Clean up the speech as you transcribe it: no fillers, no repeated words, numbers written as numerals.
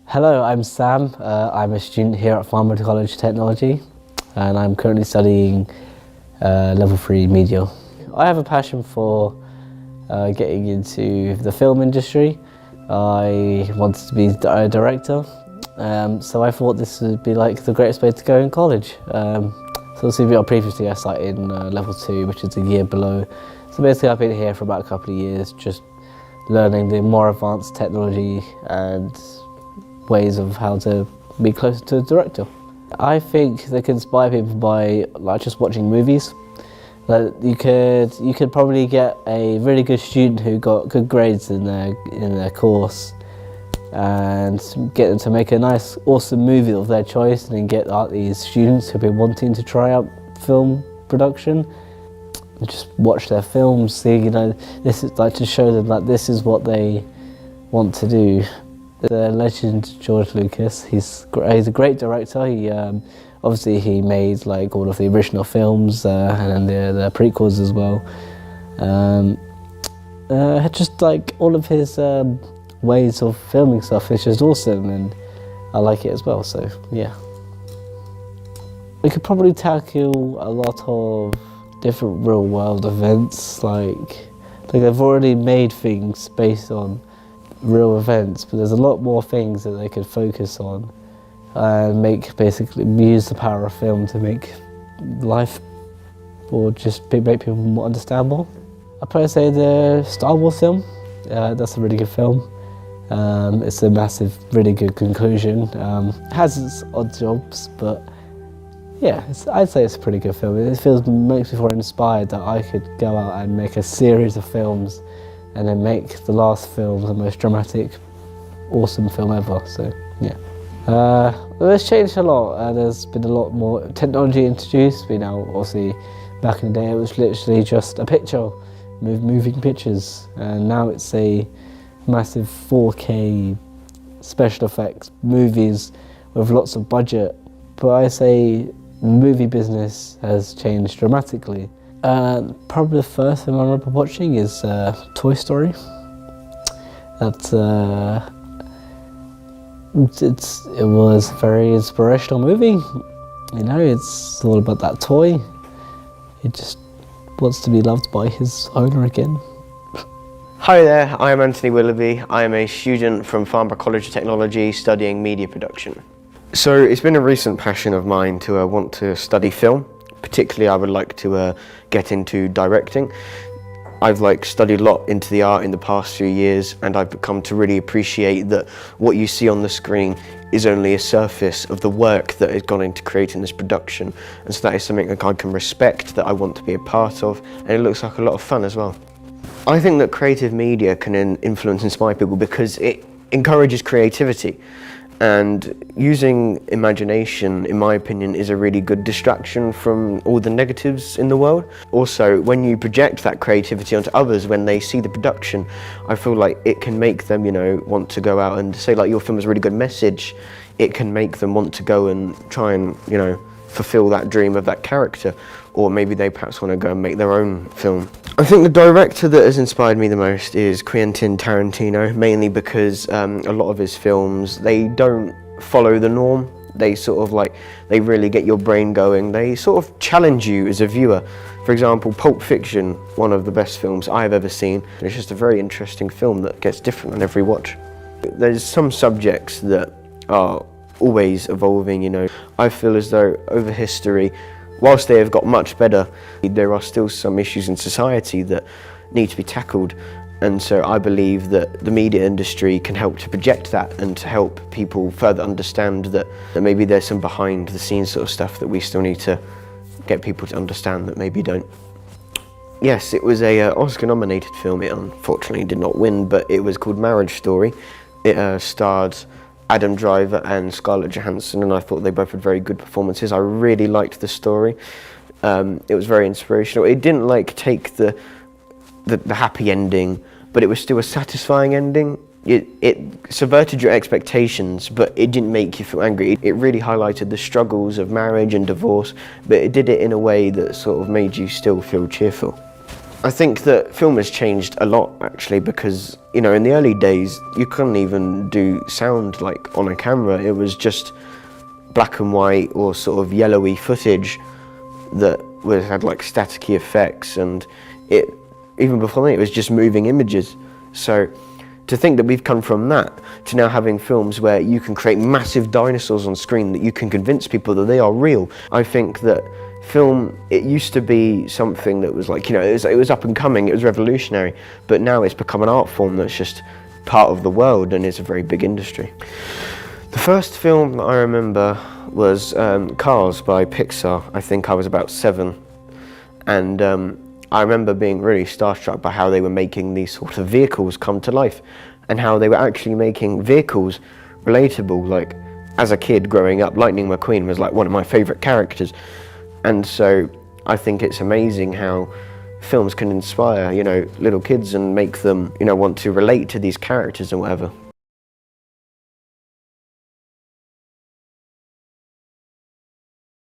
Hello, I'm Sam. I'm a student here at Farnborough College Technology, and I'm currently studying level 3 media. I have a passion for getting into the film industry. I wanted to be a director, so I thought this would be like the greatest way to go in college. So previously I started in level 2, which is a year below. So basically I've been here for about a couple of years, just learning the more advanced technology and ways of how to be closer to a director. I think they can inspire people by just watching movies. You could probably get a really good student who got good grades in their course and get them to make a nice, awesome movie of their choice, and then get these students who've been wanting to try out film production and just watch their films, see, this is to show them that this is what they want to do. The legend George Lucas, he's a great director. He obviously he made all of the original films and the prequels as well. Just all of his ways of filming stuff is just awesome, and I like it as well. So yeah, we could probably tackle a lot of different real world events. Like they've already made things based on real events, but there's a lot more things that they could focus on and basically use the power of film to make life, or just make people more understand more. I'd probably say the Star Wars film. That's a really good film. It's a massive, really good conclusion. It has its odd jobs, but yeah, I'd say it's a pretty good film. It makes me feel inspired that I could go out and make a series of films and then make the last film the most dramatic, awesome film ever. So yeah, it's changed a lot. There's been a lot more technology introduced. Obviously, back in the day it was literally just a picture, moving pictures, and now it's a massive 4K special effects movies with lots of budget. But I say the movie business has changed dramatically. Probably the first film I remember watching is Toy Story. It was a very inspirational movie. It's all about that toy. He just wants to be loved by his owner again. Hi there, I am Anthony Willoughby. I am a student from Farnborough College of Technology studying media production. So it's been a recent passion of mine to want to study film. Particularly, I would like to get into directing. I've studied a lot into the art in the past few years, and I've come to really appreciate that what you see on the screen is only a surface of the work that has gone into creating this production. And so that is something that I can respect, that I want to be a part of, and it looks like a lot of fun as well. I think that creative media can influence and inspire people because it encourages creativity. And using imagination, in my opinion, is a really good distraction from all the negatives in the world. Also, when you project that creativity onto others, when they see the production, I feel like it can make them, want to go out and say your film has a really good message. It can make them want to go and try and, fulfill that dream of that character. Or maybe they perhaps want to go and make their own film. I think the director that has inspired me the most is Quentin Tarantino, mainly because a lot of his films, they don't follow the norm. They they really get your brain going. They sort of challenge you as a viewer. For example, Pulp Fiction, one of the best films I've ever seen. It's just a very interesting film that gets different on every watch. There's some subjects that are always evolving, I feel as though over history, whilst they have got much better, there are still some issues in society that need to be tackled. And so I believe that the media industry can help to project that and to help people further understand that maybe there's some behind the scenes sort of stuff that we still need to get people to understand that maybe don't. Yes, it was a Oscar-nominated film. It unfortunately did not win, but it was called Marriage Story. It starred Adam Driver and Scarlett Johansson, and I thought they both had very good performances. I really liked the story. It was very inspirational. It didn't take the happy ending, but it was still a satisfying ending. It subverted your expectations, but it didn't make you feel angry. It really highlighted the struggles of marriage and divorce, but it did it in a way that sort of made you still feel cheerful. I think that film has changed a lot actually, because in the early days you couldn't even do sound like on a camera. It was just black and white or sort of yellowy footage that had like staticky effects, and even before that it was just moving images. So to think that we've come from that to now having films where you can create massive dinosaurs on screen that you can convince people that they are real. I think that film, it used to be something that was like, it was up and coming, it was revolutionary, but now it's become an art form that's just part of the world, and it's a very big industry. The first film that I remember was Cars by Pixar. I think I was about 7, and I remember being really starstruck by how they were making these sort of vehicles come to life, and how they were actually making vehicles relatable. Like, as a kid growing up, Lightning McQueen was like one of my favourite characters, and so I think it's amazing how films can inspire, little kids and make them, want to relate to these characters and whatever.